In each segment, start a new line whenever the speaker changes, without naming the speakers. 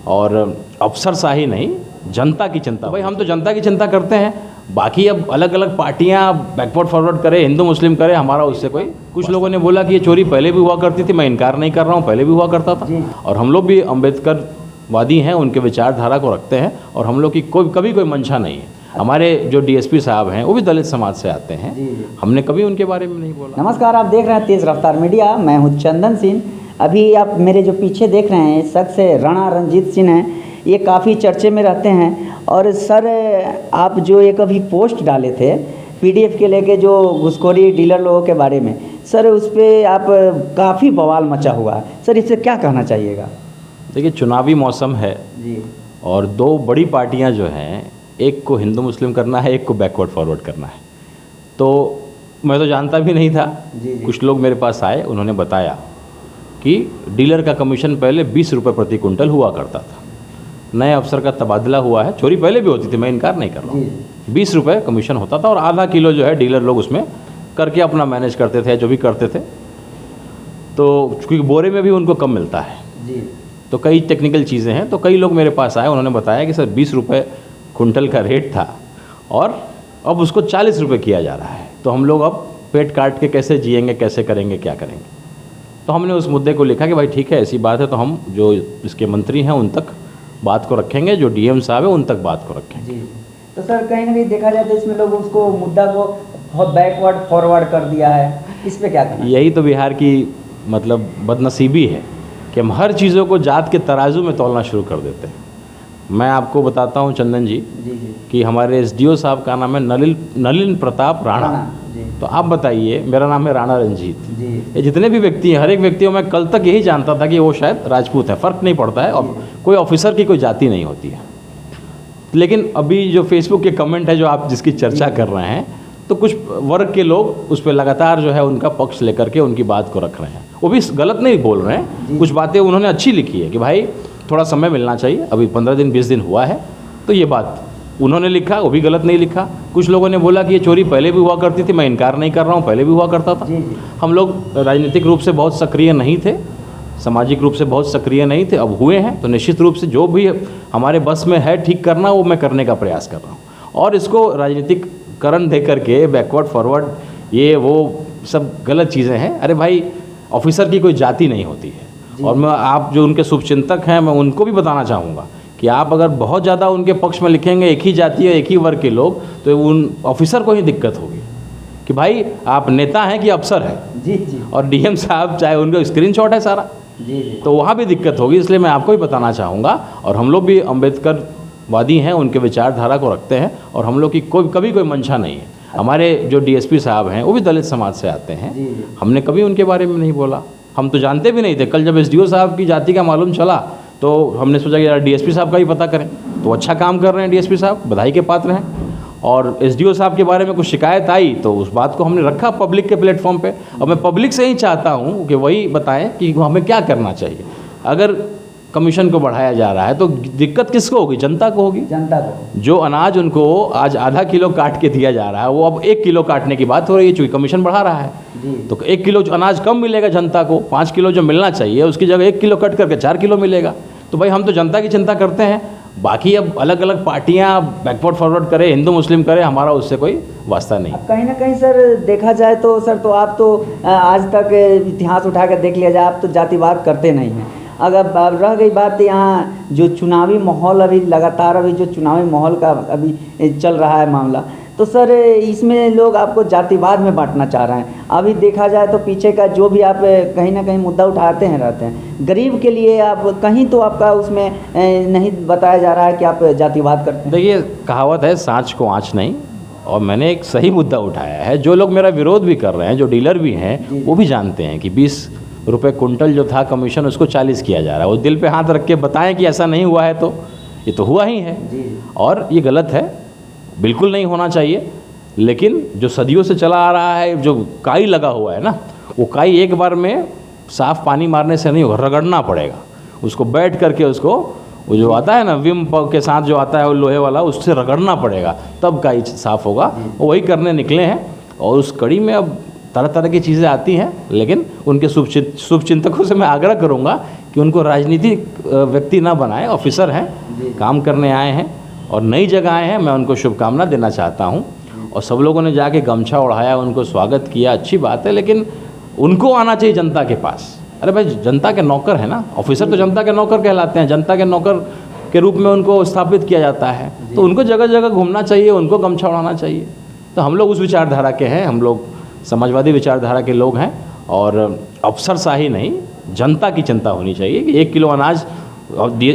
और अफसरशाही नहीं, जनता की चिंता। भाई हम तो जनता की चिंता करते हैं, बाकी अब अलग अलग पार्टियां बैकवर्ड फॉरवर्ड करें, हिंदू मुस्लिम करें, हमारा उससे कोई। कुछ लोगों ने बोला कि ये चोरी पहले भी हुआ करती थी, मैं इनकार नहीं कर रहा हूँ, पहले भी हुआ करता था और हम लोग भी अम्बेडकर वादी हैं, उनके विचारधारा को रखते हैं और हम लोग की कभी कोई मंशा नहीं है। हमारे जो डीएसपी साहब हैं वो भी दलित समाज से आते हैं, हमने कभी उनके बारे में नहीं बोला।
नमस्कार, आप देख रहे हैं तेज रफ्तार मीडिया, मैं हूँ चंदन सिंह। अभी आप मेरे जो पीछे देख रहे हैं शख्स राणा रणजीत सिंह हैं, ये काफ़ी चर्चे में रहते हैं। और सर आप जो एक अभी पोस्ट डाले थे पीडीएफ के लेके जो घुसखोरी डीलर लोगों के बारे में, सर उस पर आप काफ़ी बवाल मचा हुआ है, सर इससे क्या कहना चाहिएगा?
देखिए, चुनावी मौसम है जी, और दो बड़ी पार्टियां जो हैं, एक को हिंदू मुस्लिम करना है, एक को बैकवर्ड फॉरवर्ड करना है। तो मैं तो जानता भी नहीं था जी। कुछ लोग मेरे पास आए, उन्होंने बताया कि डीलर का कमीशन पहले 20 रुपये प्रति कुंटल हुआ करता था, नए अफसर का तबादला हुआ है, चोरी पहले भी होती थी, मैं इनकार नहीं कर रहा हूँ, 20 रुपये कमीशन होता था और आधा किलो जो है डीलर लोग उसमें करके अपना मैनेज करते थे, जो भी करते थे। तो क्योंकि बोरे में भी उनको कम मिलता है जी, तो कई टेक्निकल चीज़ें हैं। तो कई लोग मेरे पास आए, उन्होंने बताया कि सर 20 रुपये कुंटल का रेट था और अब उसको 40 रुपये किया जा रहा है, तो हम लोग अब पेट काट के कैसे जिएंगे, कैसे करेंगे, क्या करेंगे। तो हमने उस मुद्दे को लिखा कि भाई ठीक है, ऐसी बात है तो हम जो इसके मंत्री हैं उन तक बात को रखेंगे, जो डीएम साहब है उन तक बात को रखेंगे जी।
तो सर कहीं ना कहीं देखा जाए तो इसमें लोग उसको मुद्दा को बहुत बैकवर्ड फॉरवर्ड कर दिया है, इस पर क्या कहना? यही
तो बिहार की मतलब बदनसीबी है कि हम हर चीज़ों को जात के तराजू में तौलना शुरू कर देते हैं। मैं आपको बताता हूं चंदन जी कि हमारे एसडीओ साहब का नाम है नलिन प्रताप राणा। तो आप बताइए, मेरा नाम है राणा रंजीत। ये जितने भी व्यक्ति हैं, हर एक व्यक्ति मैं कल तक यही जानता था कि वो शायद राजपूत है, फ़र्क नहीं पड़ता है, और कोई ऑफिसर की कोई जाति नहीं होती है। लेकिन अभी जो फेसबुक के कमेंट है जो आप जिसकी चर्चा कर रहे हैं, तो कुछ वर्ग के लोग उस पर लगातार जो है उनका पक्ष लेकर के उनकी बात को रख रहे हैं। वो भी गलत नहीं बोल रहे हैं, कुछ बातें उन्होंने अच्छी लिखी है कि भाई थोड़ा समय मिलना चाहिए, अभी 15 दिन 20 दिन हुआ है, तो ये बात उन्होंने लिखा, वो भी गलत नहीं लिखा। कुछ लोगों ने बोला कि ये चोरी पहले भी हुआ करती थी, मैं इनकार नहीं कर रहा हूँ, पहले भी हुआ करता था। हम लोग राजनीतिक रूप से बहुत सक्रिय नहीं थे, सामाजिक रूप से बहुत सक्रिय नहीं थे, अब हुए हैं तो निश्चित रूप से जो भी हमारे बस में है ठीक करना, वो मैं करने का प्रयास कर रहा हूँ। और इसको राजनीतिकरण दे करके बैकवर्ड फॉरवर्ड ये वो सब गलत चीज़ें हैं। अरे भाई, ऑफिसर की कोई जाति नहीं होती है। और मैं आप जो उनके शुभचिंतक हैं, मैं उनको भी बताना चाहूँगा कि आप अगर बहुत ज़्यादा उनके पक्ष में लिखेंगे, एक ही जाति या एक ही वर्ग के लोग, तो उन ऑफिसर को ही दिक्कत होगी कि भाई आप नेता हैं कि अफसर हैं जी। और डीएम साहब चाहे उनका स्क्रीनशॉट है सारा जी, तो वहाँ भी दिक्कत होगी। इसलिए मैं आपको भी बताना चाहूँगा, और हम लोग भी अम्बेडकर वादी हैं, उनके विचारधारा को रखते हैं और हम लोग की कभी कोई मंशा नहीं है। हमारे जो डीएसपी साहब हैं वो भी दलित समाज से आते हैं, हमने कभी उनके बारे में नहीं बोला, हम तो जानते भी नहीं थे। कल जब एसडीओ साहब की जाति का मालूम चला तो हमने सोचा कि यार डीएसपी साहब का ही पता करें, तो अच्छा काम कर रहे हैं डीएसपी साहब, बधाई के पात्र हैं। और एसडीओ साहब के बारे में कुछ शिकायत आई तो उस बात को हमने रखा पब्लिक के प्लेटफॉर्म पे, और मैं पब्लिक से ही चाहता हूँ कि वही बताएं कि हमें क्या करना चाहिए। अगर कमीशन को बढ़ाया जा रहा है तो दिक्कत किसको होगी? जनता को होगी। जनता को जो अनाज उनको आज आधा किलो काट के दिया जा रहा है, वो अब 1 किलो काटने की बात हो रही है, चूँकि कमीशन बढ़ा रहा है तो 1 किलो जो अनाज कम मिलेगा जनता को, 5 किलो जो मिलना चाहिए उसकी जगह 1 किलो कट करके 4 किलो मिलेगा। तो भाई हम तो जनता की चिंता करते हैं, बाकी अब अलग अलग पार्टियां बैकवर्ड फॉरवर्ड करें, हिंदू मुस्लिम करें, हमारा उससे कोई वास्ता नहीं।
कहीं ना कहीं सर देखा जाए तो सर, तो आप तो आज तक इतिहास उठा कर देख लिया जाए, आप तो जातिवाद करते नहीं हैं। अगर रह गई बात यहाँ जो चुनावी माहौल, अभी लगातार अभी जो चुनावी माहौल का अभी चल रहा है मामला, तो सर इसमें लोग आपको जातिवाद में बांटना चाह रहे हैं। अभी देखा जाए तो पीछे का जो भी आप कहीं ना कहीं मुद्दा उठाते हैं रहते हैं, गरीब के लिए आप कहीं तो आपका उसमें नहीं बताया जा रहा है कि आप जातिवाद करते हैं।
देखिए, कहावत है सांच को आँच नहीं, और मैंने एक सही मुद्दा उठाया है। जो लोग मेरा विरोध भी कर रहे हैं, जो डीलर भी हैं, वो भी जानते हैं कि 20 रुपये कुंटल जो था कमीशन, उसको 40 किया जा रहा है। वो दिल पे हाथ रख के बताएं कि ऐसा नहीं हुआ है, तो ये तो हुआ ही है और ये गलत है, बिल्कुल नहीं होना चाहिए। लेकिन जो सदियों से चला आ रहा है, जो काई लगा हुआ है ना, वो काई एक बार में साफ पानी मारने से नहीं होगा, रगड़ना पड़ेगा उसको, बैठ करके उसको, वो जो आता है ना विम के साथ जो आता है वो लोहे वाला, उससे रगड़ना पड़ेगा, तब काई साफ होगा। वही करने निकले हैं और उस कड़ी में अब तरह तरह की चीज़ें आती हैं, लेकिन उनके शुभचिंतकों से मैं आग्रह करूंगा कि कि उनको राजनीतिक व्यक्ति ना बनाए। ऑफिसर हैं, काम करने आए हैं और नई जगह आए हैं। मैं उनको शुभकामना देना चाहता हूं। और सब लोगों ने जाके गमछा ओढ़ाया, उनको स्वागत किया, अच्छी बात है, लेकिन उनको आना चाहिए जनता के पास। अरे भाई, जनता के नौकर है ना, ऑफिसर तो जनता के नौकर कहलाते हैं, जनता के नौकर के रूप में उनको स्थापित किया जाता है। तो उनको जगह जगह घूमना चाहिए, उनको गमछा उड़ाना चाहिए। तो हम लोग उस विचारधारा के हैं, हम लोग समाजवादी विचारधारा के लोग हैं। और अफसरशाही नहीं, जनता की चिंता होनी चाहिए कि 1 किलो अनाज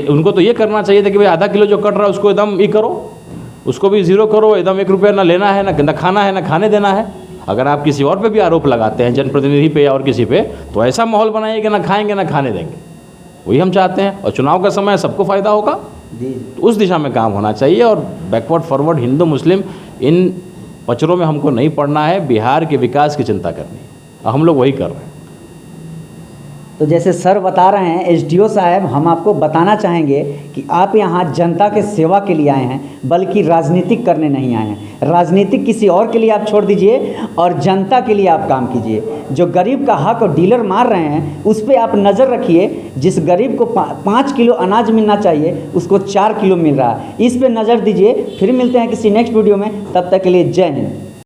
उनको तो ये करना चाहिए था कि भाई आधा किलो जो कट रहा है उसको एकदम ही करो, उसको भी ज़ीरो करो, एकदम 1 रुपया ना लेना है, ना खाना है, ना खाने देना है। अगर आप किसी और पे भी आरोप लगाते हैं, जनप्रतिनिधि पे या और किसी पे, तो ऐसा माहौल बनाइए कि ना खाएंगे ना खाने देंगे। वही हम चाहते हैं। और चुनाव का समय सबको फ़ायदा होगा, तो उस दिशा में काम होना चाहिए। और बैकवर्ड फॉरवर्ड हिंदू मुस्लिम इन पचड़ों में हमको नहीं पड़ना है, बिहार के विकास की चिंता करनी है, और हम लोग वही कर रहे हैं।
तो जैसे सर बता रहे हैं, एसडीओ साहब, हम आपको बताना चाहेंगे कि आप यहाँ जनता के सेवा के लिए आए हैं, बल्कि राजनीतिक करने नहीं आए हैं। राजनीतिक किसी और के लिए आप छोड़ दीजिए और जनता के लिए आप काम कीजिए। जो गरीब का हक और डीलर मार रहे हैं उस पर आप नज़र रखिए। जिस गरीब को 5 किलो अनाज मिलना चाहिए उसको 4 किलो मिल रहा है, इस पर नज़र दीजिए। फिर मिलते हैं किसी नेक्स्ट वीडियो में, तब तक के लिए जय हिंद।